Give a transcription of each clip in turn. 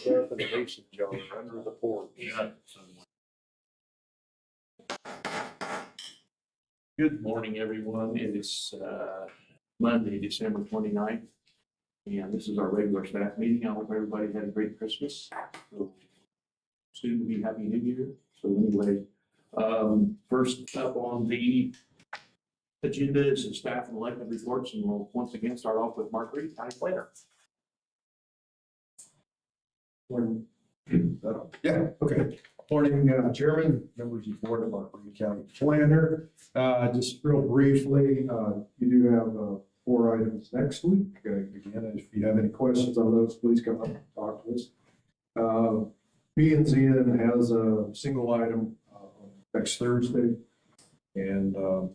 stuff in the mason jar under the porch. Good morning, everyone. It is Monday, December 29th, and this is our regular staff meeting. I hope everybody had a great Christmas. So, soon to be Happy New Year. So anyway, first up on the agenda is the staff and elected reports, and we'll once again start off with Mark Reed, County Planner. Yeah, okay. Morning, Chairman, members of the board, Mark Reed, County Planner. Just real briefly, you do have 4 items next week. Again, if you have any questions on those, please come up and talk to us. P&Z has a single item next Thursday, and I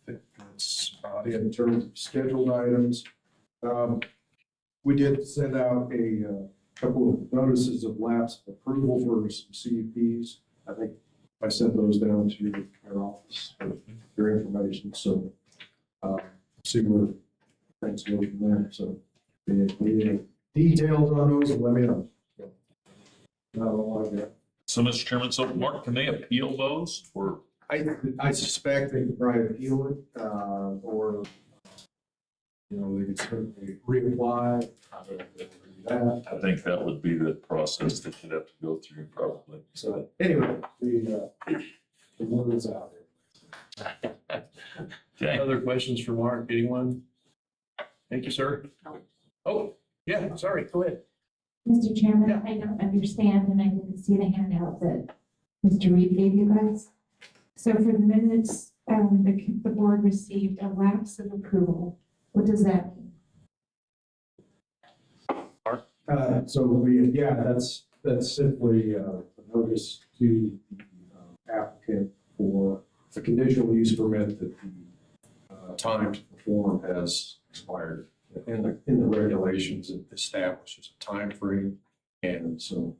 think that's about it in terms of scheduled items. We did send out a couple of notices of lapse of approval for some CUPs. I think I sent those down to our office for your information. So see where things go from there. So any details on those, let me know. Not a lot of that. So, Mr. Chairman, so Mark, can they appeal those or? I suspect they could probably appeal it, or they could certainly reapply. I think that would be the process that you'd have to go through probably. So anyway, the word is out there. Okay. Other questions for Mark? Anyone? Thank you, sir. Oh, yeah, sorry, go ahead. Mr. Chairman, Yeah. I don't understand, and I didn't see the handout that Mr. Reed gave you guys. So for the minutes, the board received a lapse of approval. What does that mean? That's simply a notice to the applicant for a conditional use permit that the time to perform has expired. In the regulations, it establishes a time frame, and so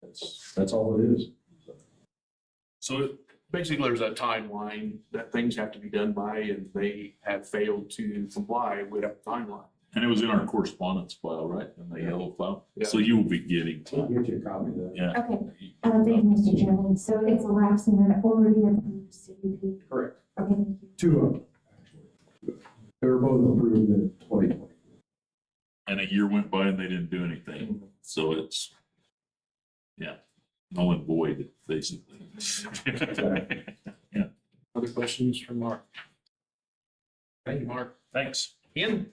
that's all it is. So basically, there's a timeline that things have to be done by, and they have failed to comply with that timeline. And it was in our correspondence file, right? In the yellow file. Yeah. So you will be getting. I'll get you a copy of that. Yeah. Okay, thank you, Mr. Chairman. So it's a lapse in an already approved CUP. Correct. Okay, thank you. 2 of them, actually. They were both approved in 2020. And a year went by and they didn't do anything. So it's, yeah, null and void, basically. Yeah. Other questions from Mark? Thank you, Mark. Thanks. Ian?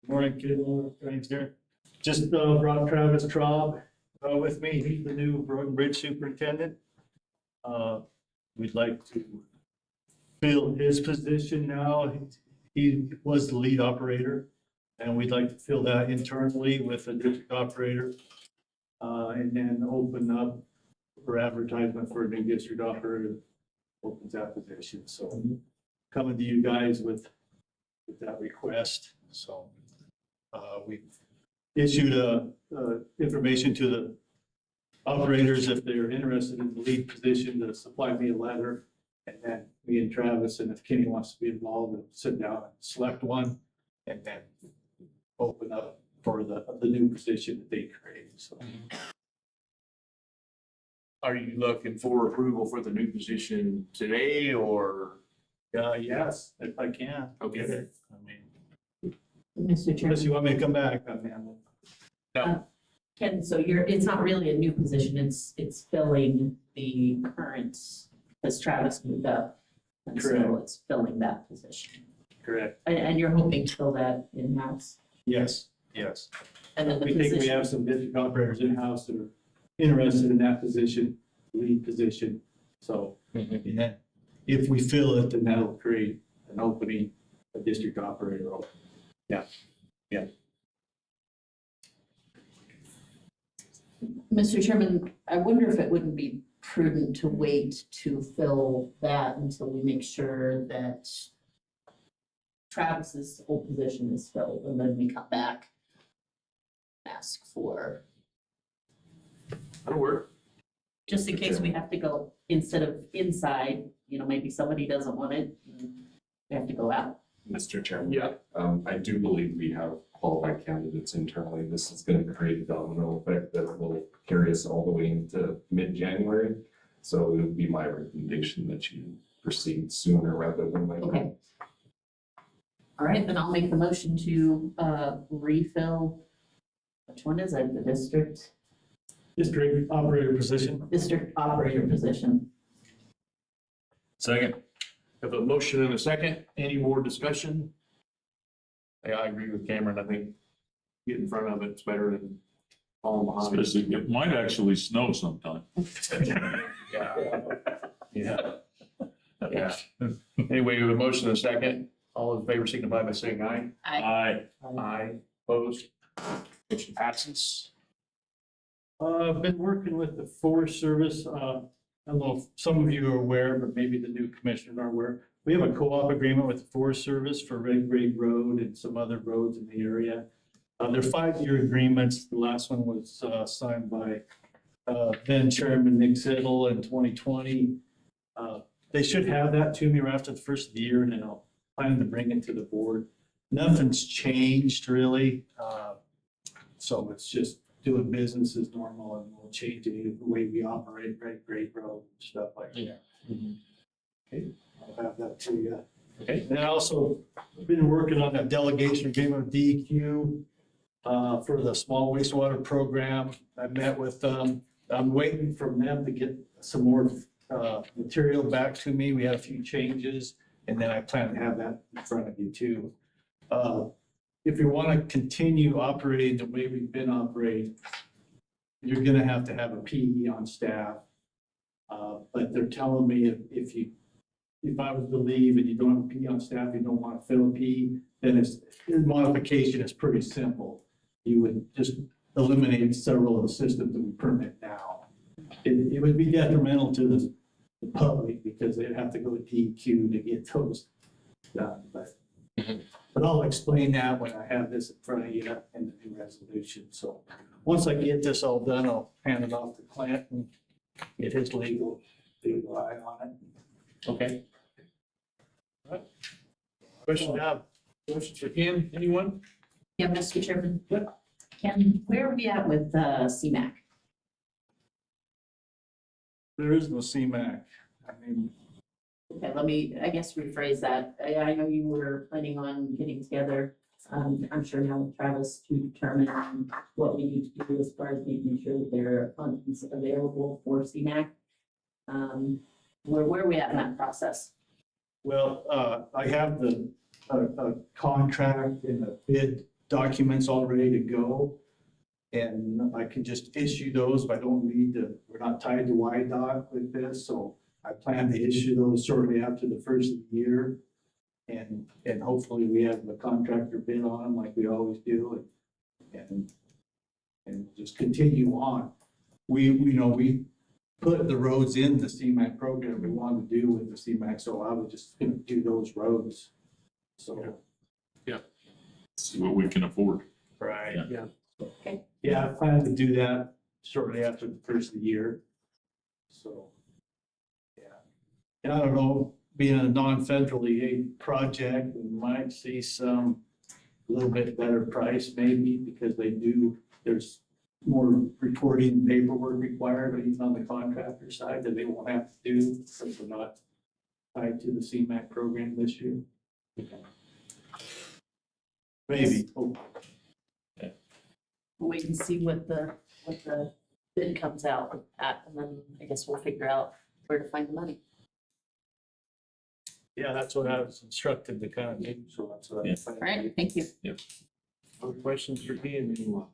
Morning, kid. Thanks, there. Just brought Travis Traub with me. He's the new road and bridge superintendent. We'd like to fill his position now. He was the lead operator, and we'd like to fill that internally with a district operator, and then open up for advertisement for a new district operator. Opens that position. So coming to you guys with that request. So we've issued information to the operators if they're interested in the lead position to supply me a letter, and then me and Travis, and if Kenny wants to be involved, we'll sit down and select one, and then open up for the new position that they create. So Are you looking for approval for the new position today, or? yes, if I can. Okay. I mean, Mr. unless Chairman, you want me to come back, I mean, No. Ken, so it's not really a new position, it's filling the current, as Travis moved up. And so Correct. it's filling that position. correct. And you're hoping to fill that in-house? Yes, yes. And then the We think we position, have some district operators in-house that are interested in that position, lead position. So, and then if we fill it, then that'll create an opening, a district operator opening. Yeah, yeah. Mr. Chairman, I wonder if it wouldn't be prudent to wait to fill that until we make sure that Travis's whole position is filled, and then we come back, ask for, That'll work. just in case we have to go, instead of inside, maybe somebody doesn't want it, and we have to go out. Mr. Chairman. Yeah. I do believe we have qualified candidates internally. This is going to create a domino effect that will carry us all the way into mid-January. So it would be my recommendation that you proceed sooner rather than later. Okay. All right, then I'll make the motion to refill, which one is it, the district operator position. operator position. Second. Have a motion and a second. Any more discussion? Yeah, I agree with Cameron. I think get in front of it's better than falling behind. Especially, it might actually snow sometime. Yeah. Yeah. Yeah. Anyway, we have a motion and a second. All in favor signify by saying aye. Aye. Aye. Opposed? Motion passes. I've been working with the Forest Service. I don't know if some of you are aware, but maybe the new commissioners are aware. We have a co-op agreement with the Forest Service for Red Grade Road and some other roads in the area. They're 5-year agreements. The last one was signed by then Chairman Nick Siddle in 2020. They should have that to me right after the first of the year, and then I'll plan to bring it to the board. Nothing's changed really. So it's just doing business as normal, and we'll change the way we operate, Red Grade Road and stuff like that. Okay, I'll have that to you. Okay. And I also been working on that delegation agreement with DEQ for the small wastewater program. I met with them. I'm waiting for them to get some more material back to me. We had a few changes, and then I plan to have that in front of you too. If you want to continue operating the way we've been operating, you're gonna have to have a PE on staff. But they're telling me if I was to leave and you don't have a PE on staff, you don't want to fill a PE, then the modification is pretty simple. You would just eliminate several of the systems that we permit now. It would be detrimental to the public because they'd have to go to DEQ to get those done, but I'll explain that when I have this in front of you in the new resolution. So once I get this all done, I'll hand it off to Clint and get his legal eye on it. Okay. All right. Questions for Ken? Anyone? Yeah, Mr. Chairman. Yep. Ken, where are we at with CMAC? There is no CMAC. I mean, Okay, let me, I guess, rephrase that. I know you were planning on getting together, I'm sure now with Travis to determine what we need to do as far as making sure that there are funds available for CMAC. Where are we at in that process? well, I have the contract and the bid documents all ready to go. And I can just issue those, but I don't need to, we're not tied to YDOT with this, so I plan to issue those shortly after the first of the year. And hopefully we have the contractor bid on them like we always do, and just continue on. We put the roads in the CMAQ program we wanted to do with the CMAQ, so I was just gonna do those roads. So. See what we can afford. Right. Yeah. Okay. Yeah, I plan to do that shortly after the first of the year. So, yeah. And I don't know, being a non-federally aid project, we might see a little bit better price maybe because there's more reporting and paperwork required, but even on the contractor side that they won't have to do since we're not tied to the CMAQ program this year. Maybe. Oh, We'll wait and see what the bid comes out at, and then I guess we'll figure out where to find the money. yeah, that's what I was instructed to kind of do, so that's what I. Yeah. All right, thank you. Other questions for Ken? Anyone?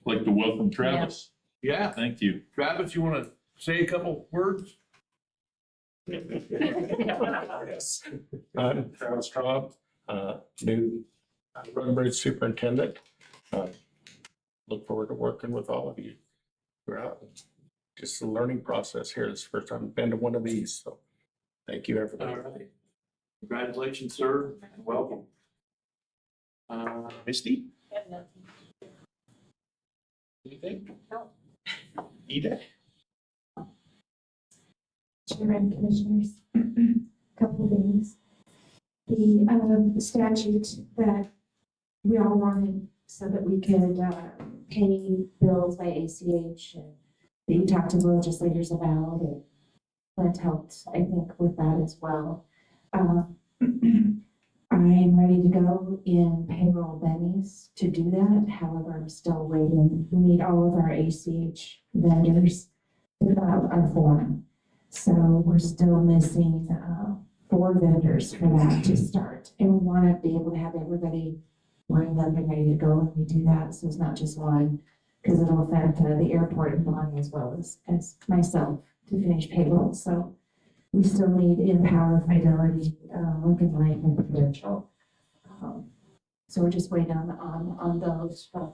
Like to welcome Travis. Yeah, Thank you. Travis, you want to say a couple words? Yes. I'm Travis Traub, new road and bridge superintendent. Look forward to working with all of you throughout. Just a learning process here. This is the first time I've been to one of these, so thank you, everybody. All right. Congratulations, sir, and welcome. Misty? Anything? No. Ida? Chairman, Commissioners, couple of things. The the statute that we all wanted so that we could pay bills by ACH and that you talked to legislators about, and Clint helped, I think, with that as well. I'm ready to go in payroll bennies to do that. However, I'm still waiting. We need all of our ACH vendors to fill out our form. So we're still missing 4 vendors for that to start. And we want to be able to have everybody lined up and ready to go when we do that. So it's not just one, because it'll affect the airport and Bonnie as well as myself to finish payroll. So we still need Empower, Fidelity, Lincoln Life, and Prudential. So we're just waiting on those from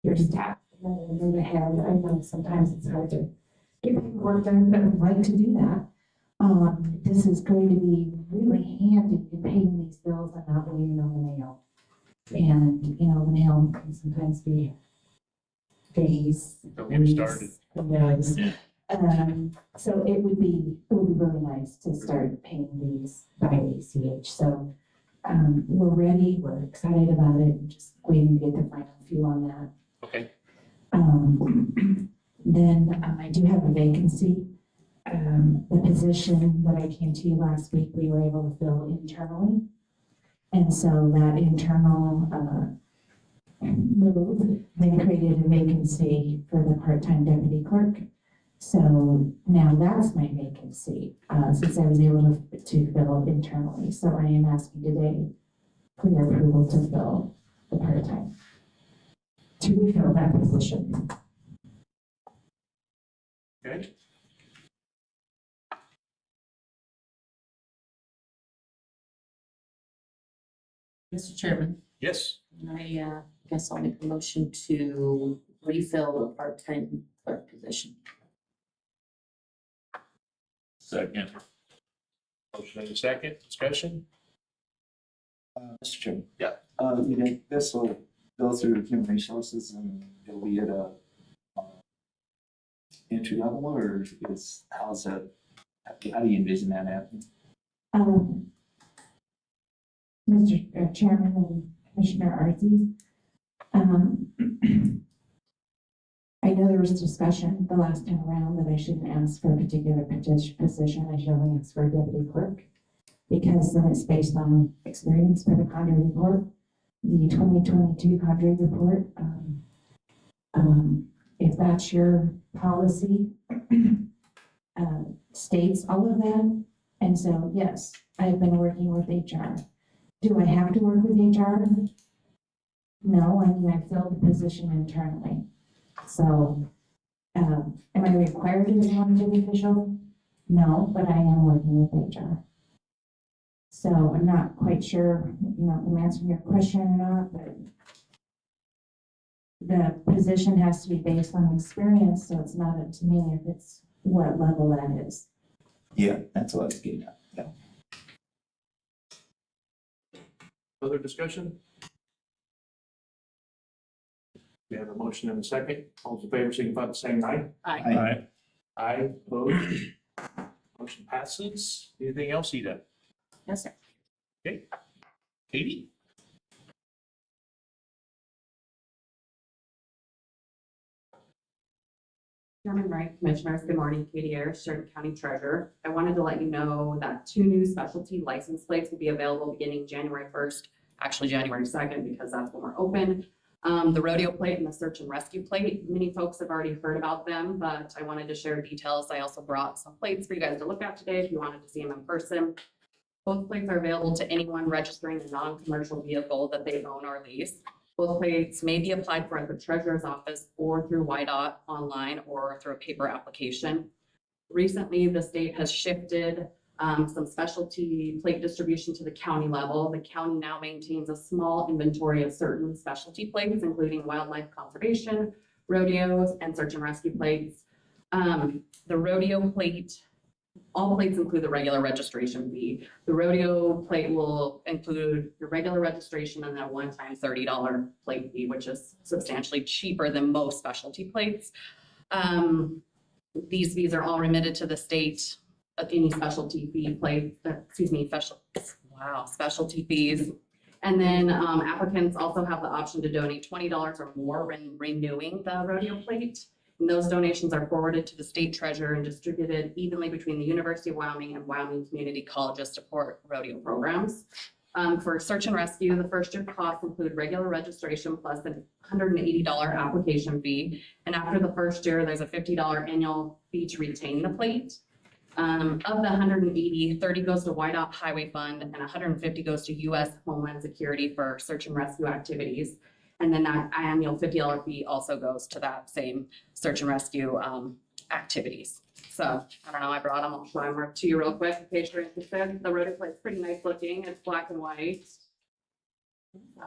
your staff. And move ahead. I know sometimes it's hard to get paperwork done, but I'd like to do that. This is going to be really handy in paying these bills and not waiting on the mail. And, you know, the mail can sometimes be days. Don't get me started. Yes. Yeah. So it would be really nice to start paying these by ACH. So, we're ready, we're excited about it, just waiting to get the final few on that. Okay. Then I do have a vacancy. The position that I came to you last week, we were able to fill internally. And so that internal move then created a vacancy for the part-time deputy clerk. So now that's my vacancy, since I was able to fill internally. So I am asking today for your approval to fill the part-time, to refill that position. Okay. Mr. Chairman, Yes. I guess I'll make a motion to refill the part-time clerk position. Second. Motion and a second. Discussion? Mr. Chairman. Yeah. You think this will go through human resources and it'll be at a entry level, or how do you envision that happening? Mr. Chairman and Commissioner Arthey, I know there was discussion the last time around that I shouldn't ask for a particular position. I should only ask for a deputy clerk, because then it's based on experience for the Condrey report, the 2022 Condrey report. If that's your policy, states all of that. And so, yes, I've been working with HR. Do I have to work with HR? No, I mean, I filled the position internally. So, am I required as an elected official? No, but I am working with HR. So I'm not quite sure, you know, if I'm answering your question or not, but the position has to be based on experience, so it's not up to me if it's what level that is. Yeah, that's what I was getting at. Yeah. Other discussion? We have a motion and a second. All those in favor, signify by saying aye. Aye. Aye, opposed. Motion passes. Anything else, Ida? Yes, sir. Okay. Katie? Chairman Wright, Commissioners, good morning. Katie Ayers, Sheridan County Treasurer. I wanted to let you know that 2 new specialty license plates will be available beginning January 1st, actually January 2nd, because that's when we're open. The rodeo plate and the search and rescue plate, many folks have already heard about them, but I wanted to share details. I also brought some plates for you guys to look at today if you wanted to see them in person. Both plates are available to anyone registering a non-commercial vehicle that they own or lease. Both plates may be applied for at the treasurer's office or through YDOT online or through a paper application. Recently, the state has shifted some specialty plate distribution to the county level. The county now maintains a small inventory of certain specialty plates, including wildlife conservation, rodeos, and search and rescue plates. The rodeo plate, all plates include the regular registration fee. The rodeo plate will include your regular registration and then a one-time $30 plate fee, which is substantially cheaper than most specialty plates. These fees are all remitted to the state. Any specialty fee plate, Wow, specialty fees. And then applicants also have the option to donate $20 or more when renewing the rodeo plate. And those donations are forwarded to the state treasurer and distributed evenly between the University of Wyoming and Wyoming Community Colleges support rodeo programs. For search and rescue, the first year costs include regular registration plus a $180 application fee. And after the first year, there's a $50 annual fee to retain the plate. Of the 180, 30 goes to YDOT Highway Fund and 150 goes to U.S. Homeland Security for search and rescue activities. And then that annual $50 fee also goes to that same search and rescue activities. So I don't know, I brought them, I'll show them to you real quick in case you're interested. The rodeo plate's pretty nice looking, it's black and white. So,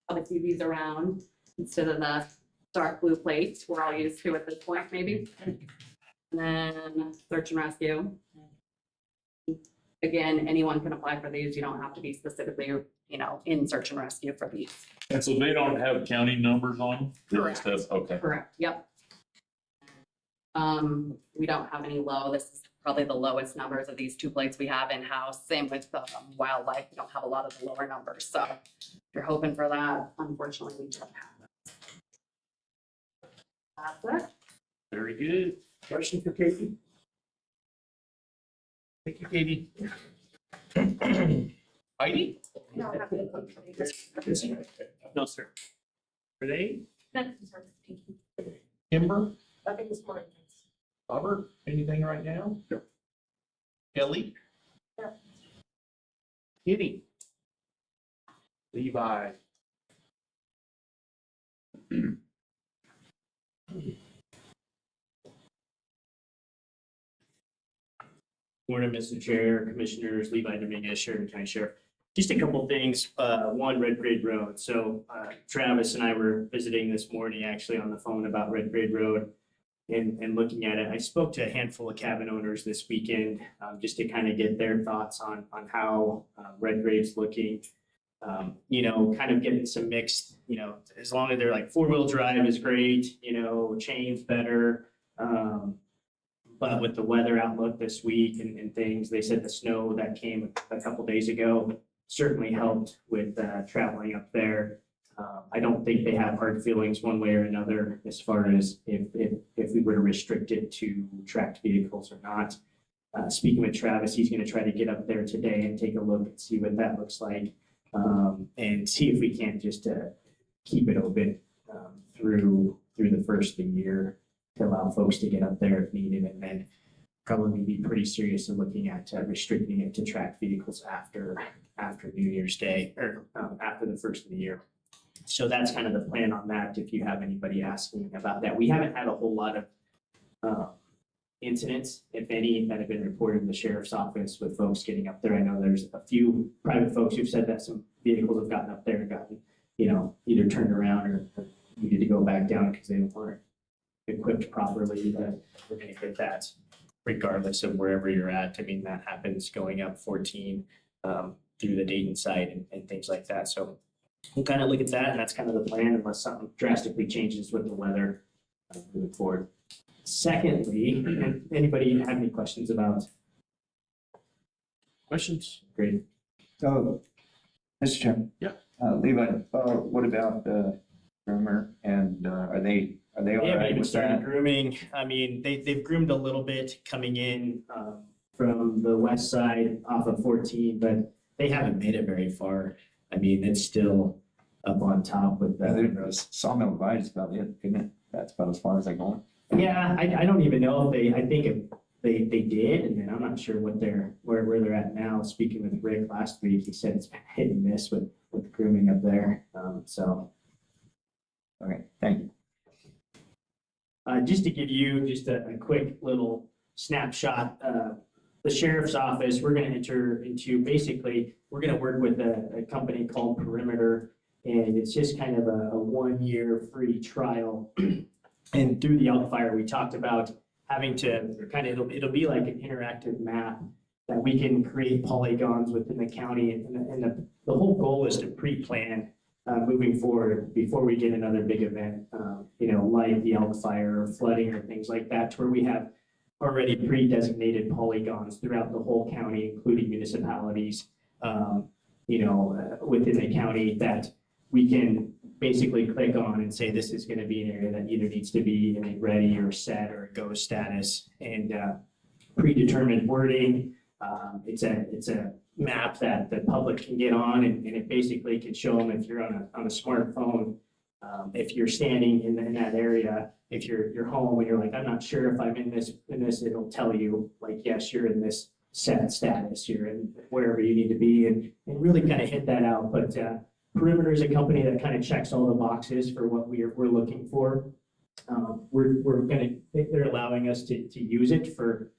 probably see these around instead of the dark blue plates we're all used to at this point, maybe. And then search and rescue. Again, anyone can apply for these. You don't have to be specifically, in search and rescue for these. And so they don't have county numbers on them? They just Correct. have- Okay. Correct, yep. We don't have any low. This is probably the lowest numbers of these two plates we have in-house. Same with wildlife. We don't have a lot of the lower numbers. So if you're hoping for that, unfortunately, we don't have that. That's it. Very good. Question for Katie? Thank you, Katie. Heidi? No, sir. Renee? Kimber? Nothing this morning. Robert? Anything right now? No. Kelly? No. Kitty? Levi? Morning, Mr. Chair, Commissioners, Levi Dominguez, Sheridan County Sheriff. Just a couple things. One, Red Grade Road. So Travis and I were visiting this morning actually on the phone about Red Grade Road and looking at it. I spoke to a handful of cabin owners this weekend just to kind of get their thoughts on how Red Grade's looking. Kind of getting some mixed, as long as they're like 4-wheel drive is great, chain's better. But with the weather outlook this week and things, they said the snow that came a couple days ago certainly helped with traveling up there. I don't think they have hard feelings one way or another as far as if we were to restrict it to tracked vehicles or not. Speaking with Travis, he's going to try to get up there today and take a look and see what that looks like. And see if we can't just keep it open through the first of the year to allow folks to get up there if needed, and then probably be pretty serious in looking at restricting it to tracked vehicles after New Year's Day or after the first of the year. So that's kind of the plan on that. If you have anybody asking about that, we haven't had a whole lot of incidents, if any, that have been reported in the sheriff's office with folks getting up there. I know there's a few private folks who've said that some vehicles have gotten up there and gotten, either turned around or needed to go back down because they weren't equipped properly. But we're going to get that regardless of wherever you're at. I mean, that happens going up 14 through the Dayton site and things like that. So we'll kind of look at that, and that's kind of the plan unless something drastically changes with the weather moving forward. Secondly, anybody have any questions about? Questions? Great. So, Mr. Chairman. Yeah. Levi, what about groomer and are they all They haven't right even with started that? grooming. I mean, they've groomed a little bit coming in from the west side off of 14, but they haven't made it very far. I mean, it's still up on top with The Sawmill Divide is about it, isn't it? That's about as far as they're going. Yeah, I don't even know if I think if they did, and then I'm not sure what where they're at now. Speaking with Rick last week, he said it's been hit and miss with grooming up there. Okay, thank you. Just to give you just a quick little snapshot, the sheriff's office, we're going to enter into basically, we're going to work with a company called Perimeter, and it's just kind of a 1-year free trial. And through the Outfire, we talked about having to kind of, it'll be like an interactive map that we can create polygons within the county. And the whole goal is to pre-plan moving forward before we get another big event, like the Outfire or flooding or things like that, to where we have already pre-designated polygons throughout the whole county, including municipalities, within the county that we can basically click on and say, this is going to be an area that either needs to be in a ready or set or a go status, and predetermined wording. It's a map that the public can get on, and it basically can show them if you're on a smartphone, if you're standing in that area, if you're home and you're like, I'm not sure if I'm in this, it'll tell you like, yes, you're in this set status, you're in wherever you need to be, and really kind of hit that out. But Perimeter is a company that kind of checks all the boxes for what we're looking for. They're allowing us to use it for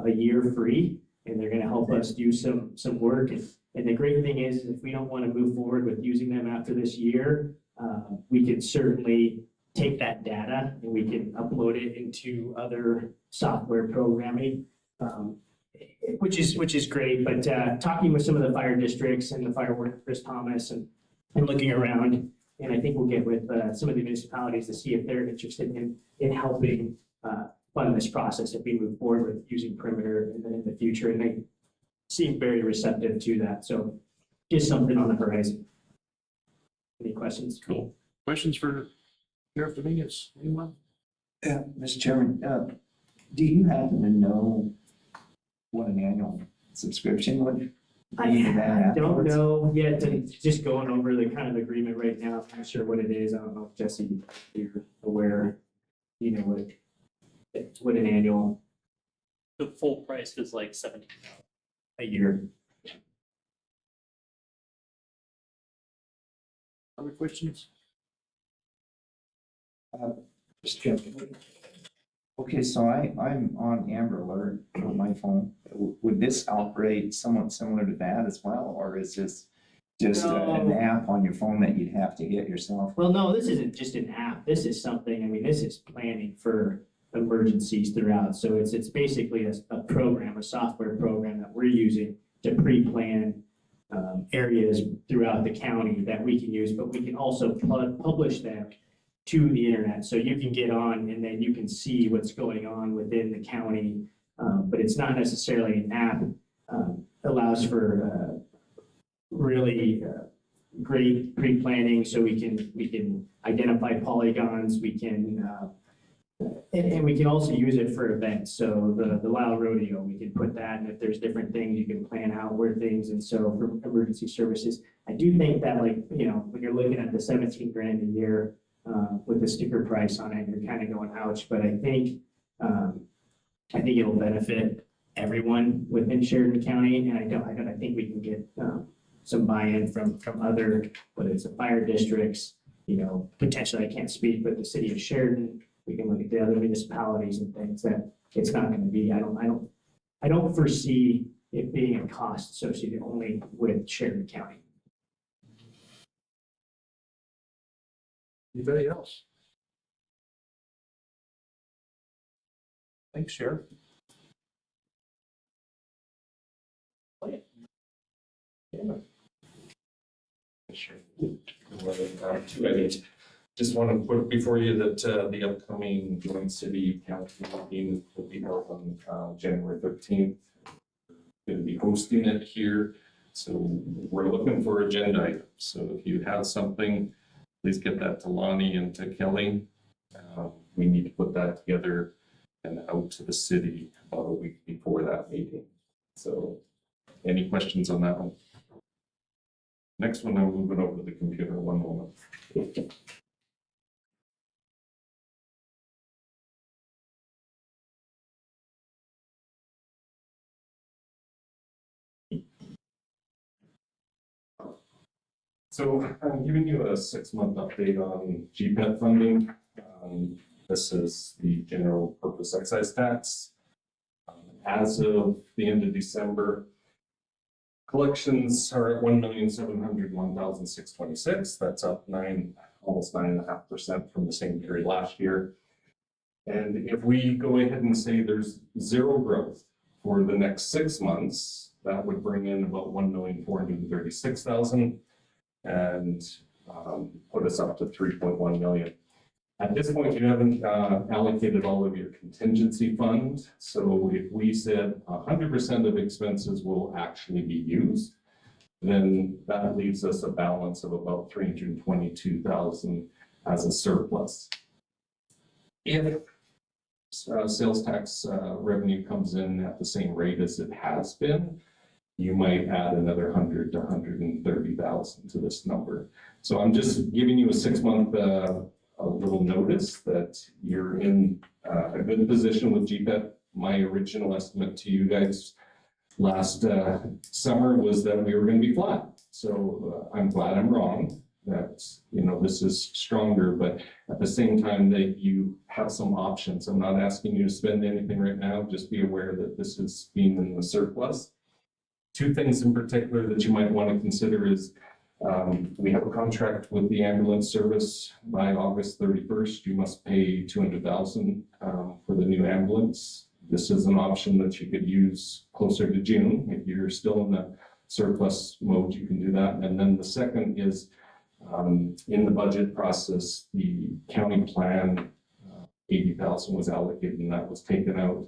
a year free, and they're gonna help us do some work. And the great thing is, if we don't want to move forward with using them after this year, we can certainly take that data and we can upload it into other software programming, which is great. But talking with some of the fire districts and the fire warden, Chris Thomas, and looking around, and I think we'll get with some of the municipalities to see if they're interested in helping fund this process if we move forward with using Perimeter in the future. And they seem very receptive to that. So just something on the horizon. Any questions? Cool. Questions for Sheriff Dominguez? Anyone? Yeah, Mr. Chairman, do you happen to know what an annual subscription would be to that I don't afterwards? know yet. It's just going over the kind of agreement right now. I'm not sure what it is. I don't know if Jesse, you're aware, what an annual The full price is like 17. a year. Other questions? Mr. Chairman. Okay, so I'm on Amber Alert on my phone. Would this operate somewhat similar to that as well, or is this just an No. app on your phone that you'd have to hit yourself? Well, no, this isn't just an app. This is something, this is planning for emergencies throughout. So it's basically a program, a software program that we're using to pre-plan areas throughout the county that we can use, but we can also publish them to the internet. So you can get on and then you can see what's going on within the county. But it's not necessarily an app. Allows for really great pre-planning, so we can identify polygons. We can and we can also use it for events. So the Lyle Rodeo, we can put that, and if there's different things, you can plan out where things. And so for emergency services, I do think that when you're looking at the 17 grand a year with the sticker price on it, you're kind of going ouch. But I think it'll benefit everyone within Sheridan County, and I think we can get some buy-in from other, whether it's the fire districts, potentially, I can't speak, but the city of Sheridan. We can look at the other municipalities and things that it's not going to be. I don't foresee it being a cost associated only with Sheridan County. Anybody else? Thanks, Sheriff. Sure. Just want to put before you that the upcoming joint city council meeting will be held on January 13th. Going to be hosting it here. So we're looking for agenda items. So if you have something, please get that to Lonnie and to Kelly. We need to put that together and out to the city about a week before that meeting. So any questions on that one? Next one, I'm moving over to the computer. One moment. So I'm giving you a 6-month update on GPET funding. This is the general purpose excise tax. As of the end of December, collections are at $1,701,626. That's up almost 9.5% from the same period last year. And if we go ahead and say there's zero growth for the next 6 months, that would bring in about $1,436,000 and put us up to 3.1 million. At this point, you haven't allocated all of your contingency fund. So if we said 100% of expenses will actually be used, then that leaves us a balance of about 322,000 as a surplus. If sales tax revenue comes in at the same rate as it has been, you might add another 100 to 130,000 to this number. So I'm just giving you a 6-month a little notice that you're in a good position with GPET. My original estimate to you guys last summer was that we were going to be flat. So I'm glad I'm wrong, that, you know, this is stronger, but at the same time that you have some options. I'm not asking you to spend anything right now. Just be aware that this is being in the surplus. Two things in particular that you might want to consider is we have a contract with the ambulance service. By August 31st, you must pay $200,000 for the new ambulance. This is an option that you could use closer to June. If you're still in the surplus mode, you can do that. And then the second is in the budget process, the county plan, 80,000 was allocated and that was taken out.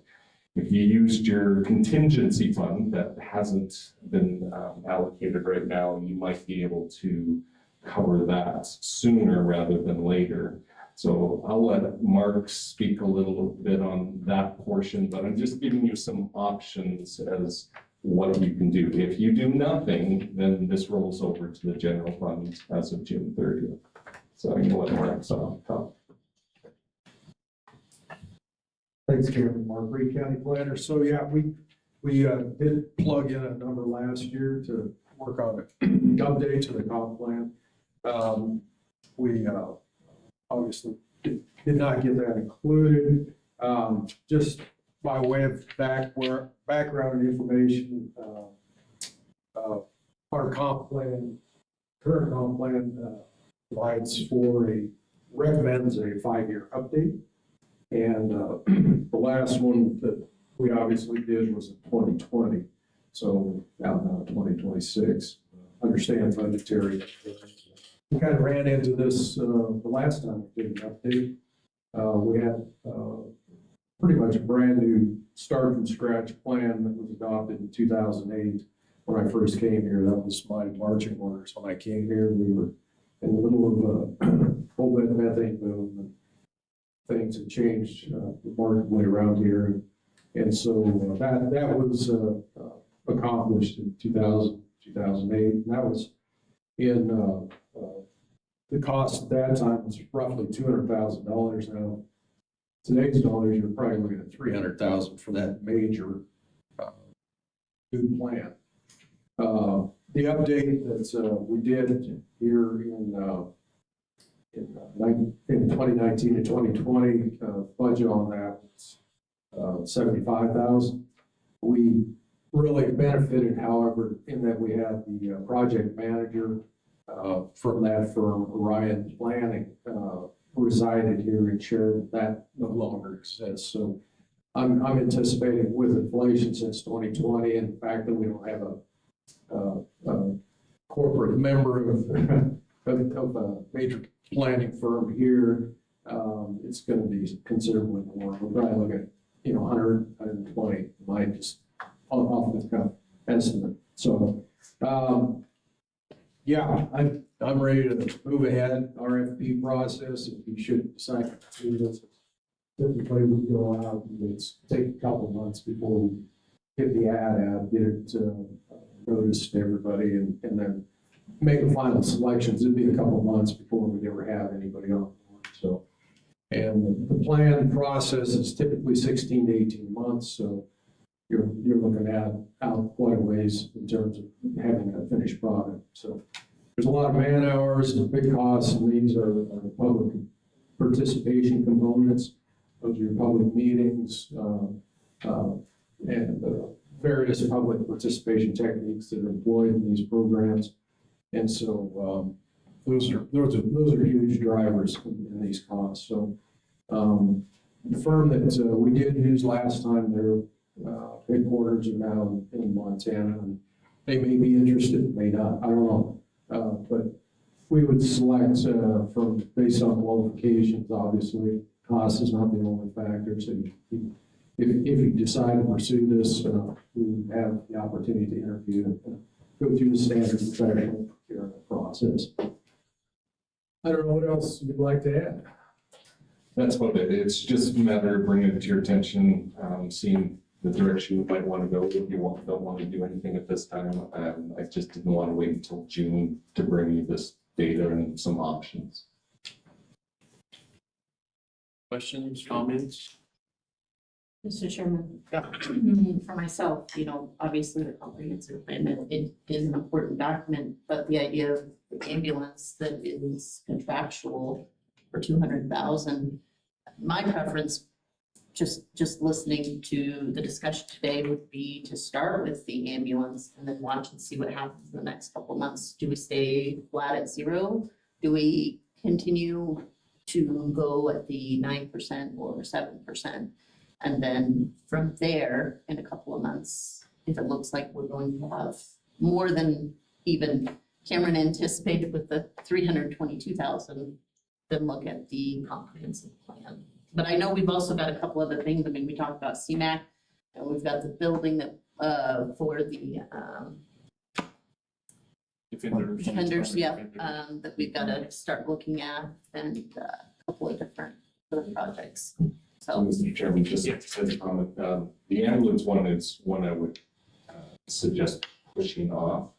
If you used your contingency fund that hasn't been allocated right now, you might be able to cover that sooner rather than later. So I'll let Mark speak a little bit on that portion, but I'm just giving you some options as what you can do. If you do nothing, then this rolls over to the general fund as of June 30th. So I'm gonna let Mark talk. Thanks, Chairman. Mark Reed, County Planner. So yeah, we did plug in a number last year to work on an update to the comp plan. We obviously did not get that included. Just by way of background and information, our comp plan, current comp plan recommends a 5-year update. And the last one that we obviously did was in 2020. So out now 2026, understand budgetary. We kind of ran into this the last time we did an update. We had pretty much a brand new start from scratch plan that was adopted in 2008. When I first came here, that was my marching orders. When I came here, we were in the middle of a whole methane boom, and things had changed remarkably around here. And so that was accomplished in 2008. And that was in the cost at that time was roughly $200,000. Now, today's dollars, you're probably looking at $300,000 for that major new plan. The update that we did here in 2019 and 2020, budget on that was 75,000. We really benefited, however, in that we had the project manager from that firm, Orion Planning, resided here in Sheridan. That no longer exists. So I'm anticipating with inflation since 2020 and the fact that we don't have a corporate member of a major planning firm here, it's going to be considerably more. We're probably looking at 100, 120, might just off the cuff estimate. So yeah, I'm ready to move ahead. RFP process, if you should decide to do this, typically we go out and it's take a couple months before we get the ad out, get it noticed to everybody, and then make the final selections. It'd be a couple months before we'd ever have anybody on board. So, and the plan process is typically 16 to 18 months. So you're looking at out quite a ways in terms of having a finished product. So there's a lot of man hours and big costs, and these are the public participation components. Those are your public meetings and various public participation techniques that are employed in these programs. And so those are huge drivers in these costs. So the firm that we did use last time, their headquarters are now in Montana, and they may be interested, may not, I don't know. But we would select from, based on qualifications, obviously. Cost is not the only factor, so if you decide to pursue this, we have the opportunity to interview and go through the standard professional procurement process. I don't know what else you'd like to add. That's about it. It's just a matter of bringing it to your attention, seeing the direction you might want to go. If you don't want to do anything at this time, I just didn't want to wait until June to bring you this data and some options. Questions, comments? Mr. Chairman. For myself, obviously the comprehensive plan, it is an important document, but the idea of the ambulance that is contractual for 200,000, my preference, just listening to the discussion today, would be to start with the ambulance and then watch and see what happens in the next couple of months. Do we stay flat at 0? Do we continue to go at the 9% or 7%? And then from there, in a couple of months, if it looks like we're going to have more than even Cameron anticipated with the 322,000, then look at the comprehensive plan. But I know we've also got a couple other things. I mean, we talked about CMAC, and we've got the building that, for the, defenders, that we've got to start looking at, and a couple of different other projects. So, Mr. Chairman, just as a comment, the ambulance one is one I would suggest pushing off,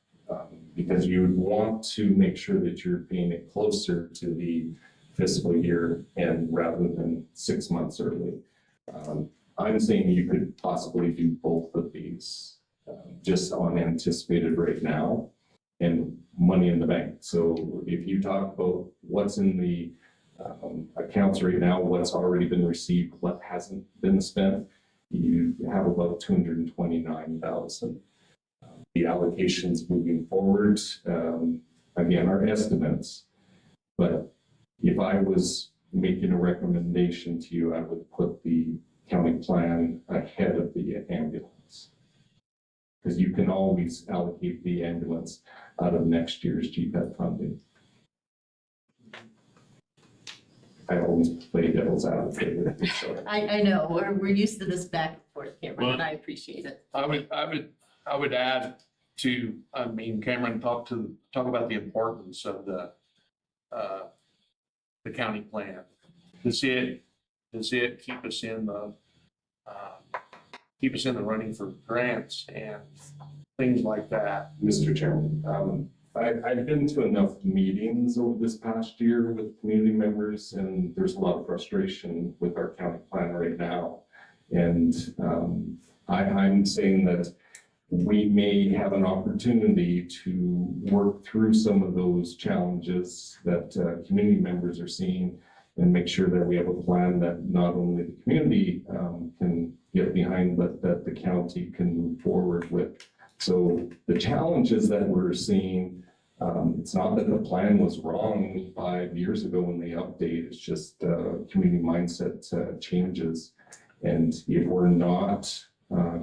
because you would want to make sure that you're paying it closer to the fiscal year and rather than 6 months early. I'm saying you could possibly do both of these just on anticipated right now and money in the bank. So if you talk about what's in the accounts right now, what's already been received, what hasn't been spent, you have about 229,000. The allocations moving forward, again, are estimates, but if I was making a recommendation to you, I would put the county plan ahead of the ambulance. Because you can always allocate the ambulance out of next year's GPED funding. I always play devil's advocate with it, so. I know, we're used to this back and forth, Cameron, and I appreciate it. I would add to, Cameron talk about the importance of the county plan. Does it keep us in the running for grants and things like that? Mr. Chairman, I've been to enough meetings over this past year with community members, and there's a lot of frustration with our county plan right now. And I'm saying that we may have an opportunity to work through some of those challenges that community members are seeing and make sure that we have a plan that not only the community can get behind, but that the county can move forward with. So the challenges that we're seeing, it's not that the plan was wrong 5 years ago when they update, it's just community mindset changes. And if we're not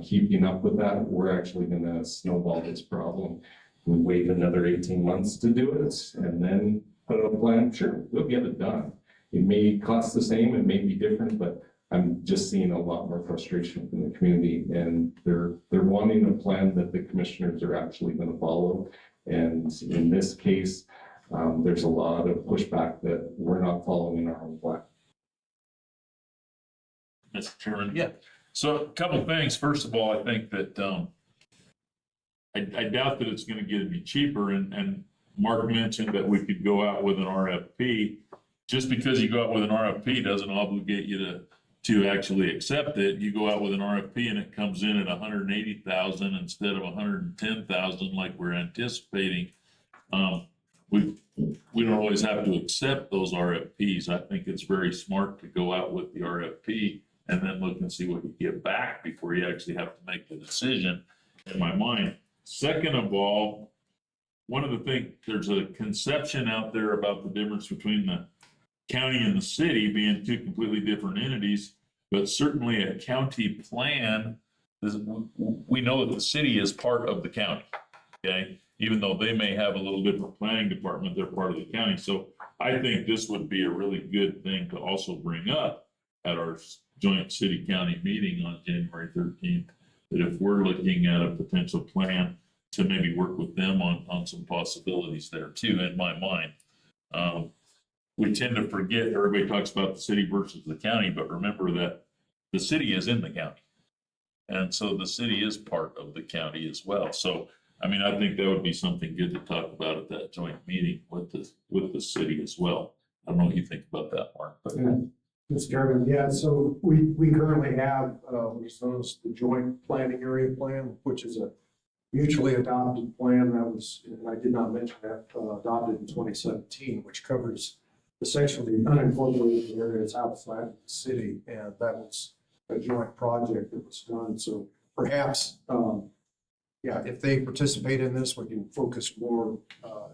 keeping up with that, we're actually going to snowball this problem. We wait another 18 months to do it and then put out a plan. Sure, we'll get it done. It may cost the same, it may be different, but I'm just seeing a lot more frustration from the community, and they're wanting a plan that the commissioners are actually going to follow. And in this case, there's a lot of pushback that we're not following our own plan. Mr. Chairman? Yeah. So a couple of things. First of all, I think that I doubt that it's going to get any cheaper. And Mark mentioned that we could go out with an RFP. Just because you go out with an RFP doesn't obligate you to actually accept it. You go out with an RFP and it comes in at 180,000 instead of 110,000 like we're anticipating. We don't always have to accept those RFPs. I think it's very smart to go out with the RFP and then look and see what you get back before you actually have to make the decision, in my mind. Second of all, one of the things, there's a conception out there about the difference between the county and the city being two completely different entities, but certainly a county plan, we know that the city is part of the county. Okay, even though they may have a little different planning department, they're part of the county. So I think this would be a really good thing to also bring up at our joint city-county meeting on January 13th. That if we're looking at a potential plan to maybe work with them on some possibilities there too, in my mind. We tend to forget, everybody talks about the city versus the county, but remember that the city is in the county. And so the city is part of the county as well. So, I mean, I think that would be something good to talk about at that joint meeting with the city as well. I don't know what you think about that, Mark, but. Mr. Chairman, yeah, so we currently have, what's known as the Joint Planning Area Plan, which is a mutually adopted plan that was, and I did not mention that, adopted in 2017, which covers essentially unincorporated areas outside of the city, and that was a joint project that was done. So perhaps, yeah, if they participate in this, we can focus more,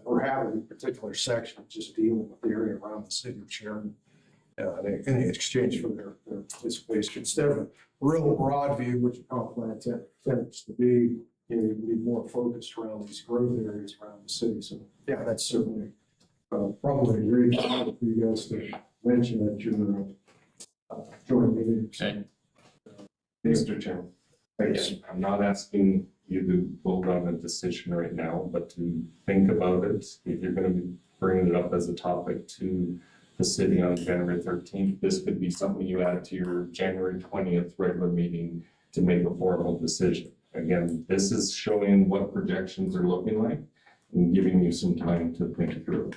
or have a particular section just dealing with the area around the city of Sharon. In exchange for their participation, instead of a real broad view, which comp plan tends to be, you know, you can be more focused around these growth areas around the city. So yeah, that's certainly probably a great topic for you guys to mention at your joint meeting. Okay. Mr. Chairman, again, I'm not asking you to vote on a decision right now, but to think about it. If you're going to be bringing it up as a topic to the city on January 13th, this could be something you add to your January 20th regular meeting to make a formal decision. Again, this is showing what projections are looking like and giving you some time to think through it.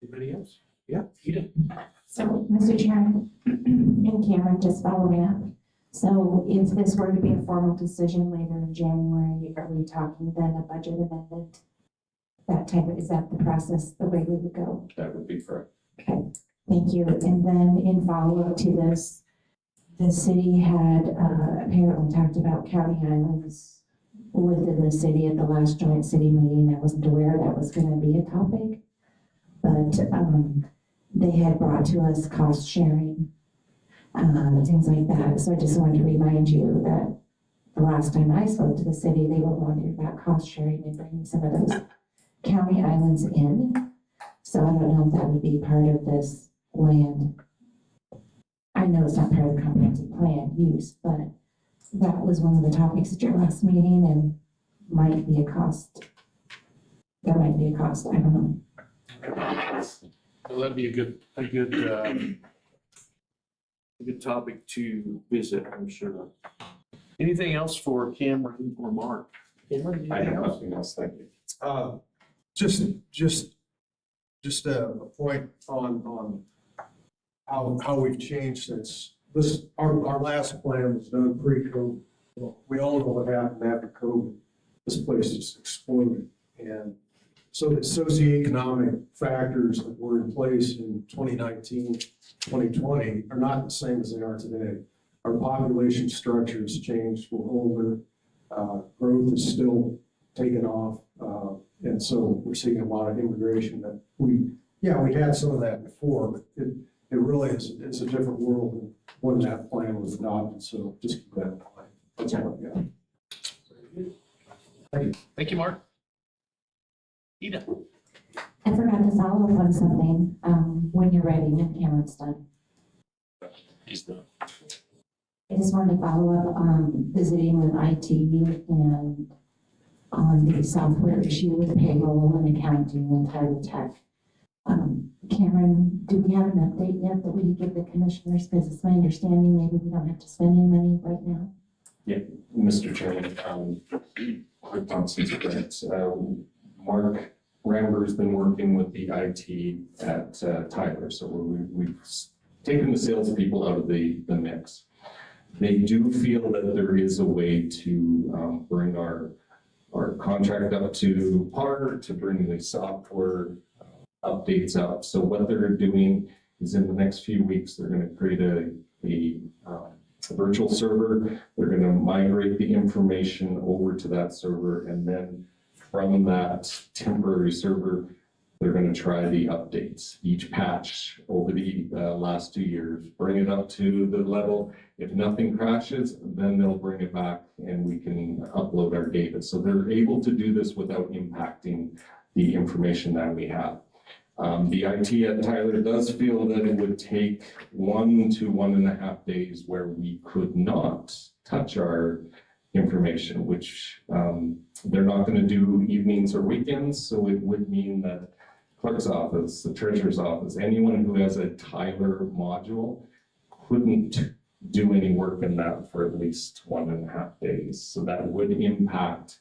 Anybody else? Yeah, Ida. So, Mr. Chairman, and Cameron, just following up. So if this were to be a formal decision later in January, are we talking then a budget amendment? That type of, is that the process, the way we would go? That would be correct. Okay, thank you. And then in follow-up to this, the city had apparently talked about county islands within the city at the last joint city meeting. I wasn't aware that was going to be a topic, but they had brought to us cost sharing, things like that. So I just wanted to remind you that the last time I spoke to the city, they were wondering about cost sharing and bringing some of those county islands in. So I don't know if that would be part of this land. I know it's not part of the comprehensive plan use, but that was one of the topics at your last meeting and might be a cost. There might be a cost, I don't know. Well, that'd be a good topic to visit, I'm sure. Anything else for Cameron or Mark? Cameron, I anything have else? nothing else, thank you. Just a point on how we've changed since this, our last plan was done pre-COVID. Well, we all know what happened after COVID. This place just exploded. And so the socioeconomic factors that were in place in 2019, 2020 are not the same as they are today. Our population structure has changed. We're older. Growth is still taking off. And so we're seeing a lot of immigration that we had some of that before, but it really is a different world than when that plan was adopted. So just keep that in mind. That's all I've got. Thank you. Thank you, Mark. Ida. I forgot to follow up on something, when you're ready, when Cameron's done. He's done. I just wanted to follow up on visiting with IT and on the software issue with payroll and accounting and title tech. Cameron, do we have an update yet that we can give the commissioners? Because it's my understanding maybe we don't have to spend any money right now. Yeah, Mr. Chairman, Mark Thompson's correct. Mark Ramber's been working with the IT at Tyler, so we've taken the salespeople out of the mix. They do feel that there is a way to bring our contract up to par, to bring the software updates up. So what they're doing is in the next few weeks, they're going to create a virtual server. They're going to migrate the information over to that server, and then from that temporary server, they're going to try the updates, each patch over the last 2 years, bring it up to the level. If nothing crashes, then they'll bring it back and we can upload data. So they're able to do this without impacting the information that we have. The IT at Tyler does feel that it would take 1 to 1.5 days where we could not touch our information, which they're not going to do evenings or weekends. So it would mean that clerk's office, the treasurer's office, anyone who has a Tyler module couldn't do any work in that for at least 1.5 days. So that would impact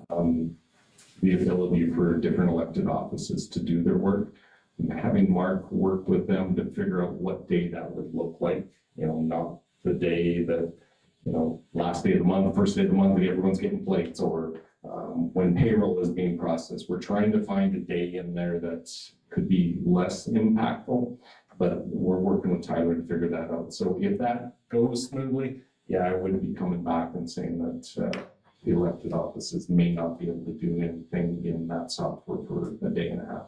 the ability for different elected offices to do their work. And having Mark work with them to figure out what day that would look like, not the day that, last day of the month, first day of the month, that everyone's getting plates, or when payroll is being processed. We're trying to find a day in there that could be less impactful, but we're working with Tyler to figure that out. So if that goes smoothly, yeah, I wouldn't be coming back and saying that the elected offices may not be able to do anything in that software for a day and a half.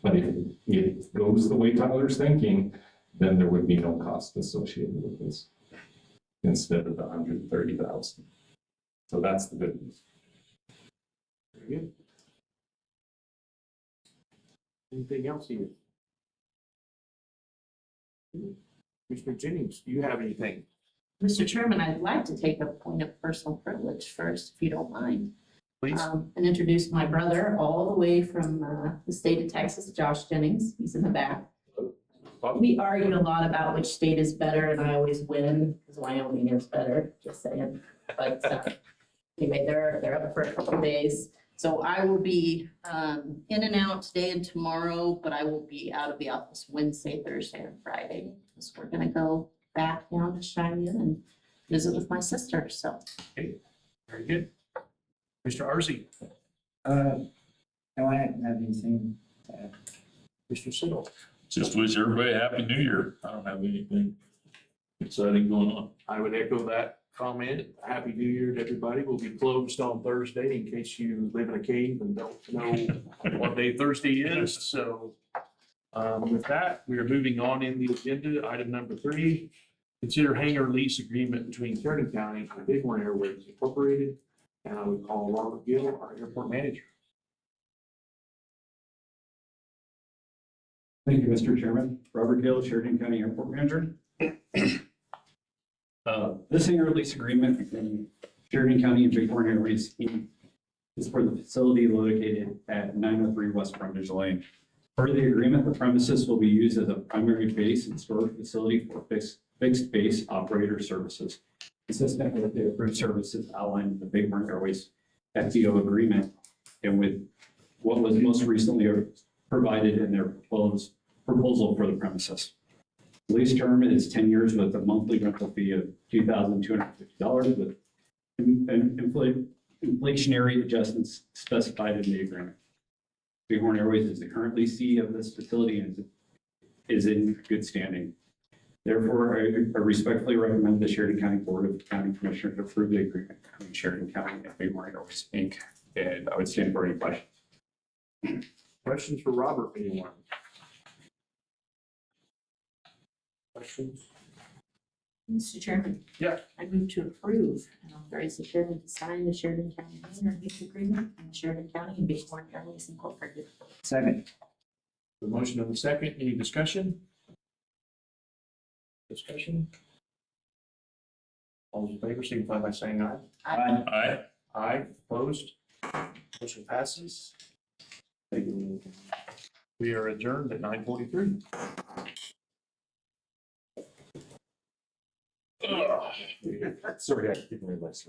But if it goes the way Tyler's thinking, then there would be no cost associated with this instead of the 130,000. So that's the good news. Very good. Anything else here? Mr. Jennings, do you have anything? Mr. Chairman, I'd like to take a point of personal privilege first, if you don't mind. Please. And introduce my brother all the way from the state of Texas, Josh Jennings. He's in the back. We argue a lot about which state is better, and I always win because Wyoming is better, just saying. But anyway, they're up for a couple of days. So I will be in and out today and tomorrow, but I will be out of the office Wednesday, Thursday, and Friday. So we're gonna go back down to Cheyenne and visit with my sister, so. Okay, very good. Mr. Arzi, No, I haven't had anything to add. Mr. Siddle. Just wish everybody a happy new year. I don't have anything exciting going on. I would echo that comment. Happy New Year to everybody. We'll be closed on Thursday in case you live in a cave and don't know what day Thursday is. So with that, we are moving on in the agenda. Item number 3, consider hangar lease agreement between Sheridan County and Bighorn Airways Incorporated. And I would call Robert Gill, our airport manager. Thank you, Mr. Chairman. Robert Gill, Sheridan County Airport Manager. This hangar lease agreement between Sheridan County and Bighorn Airways is for the facility located at 903 West Frontage Lane. Per the agreement, the premises will be used as a primary base and storage facility for fixed base operator services, consistent with the approved services outlined in the Bighorn Airways FBO agreement and with what was most recently provided in their proposal for the premises. The lease term is 10 years with a monthly rental fee of $2,250 with inflationary adjustments specified in the agreement. Bighorn Airways is the current leasee of this facility and is in good standing. Therefore, I respectfully recommend the Sheridan County Board of County Commissioners approve the agreement between Sheridan County and Bighorn Airways, Inc. And I would stand for any questions. Questions for Robert, anyone? Questions? Mr. Chairman. Yeah. I move to approve and authorize the chairman to sign the Sheridan County hangar lease agreement and Sheridan County and Bighorn Airways Incorporated. Second. The motion and the second, any discussion? Discussion? All those in favor signify by saying aye. Aye. Aye. Aye, opposed? Motion passes. We are adjourned at 9:43. Sorry, I didn't realize.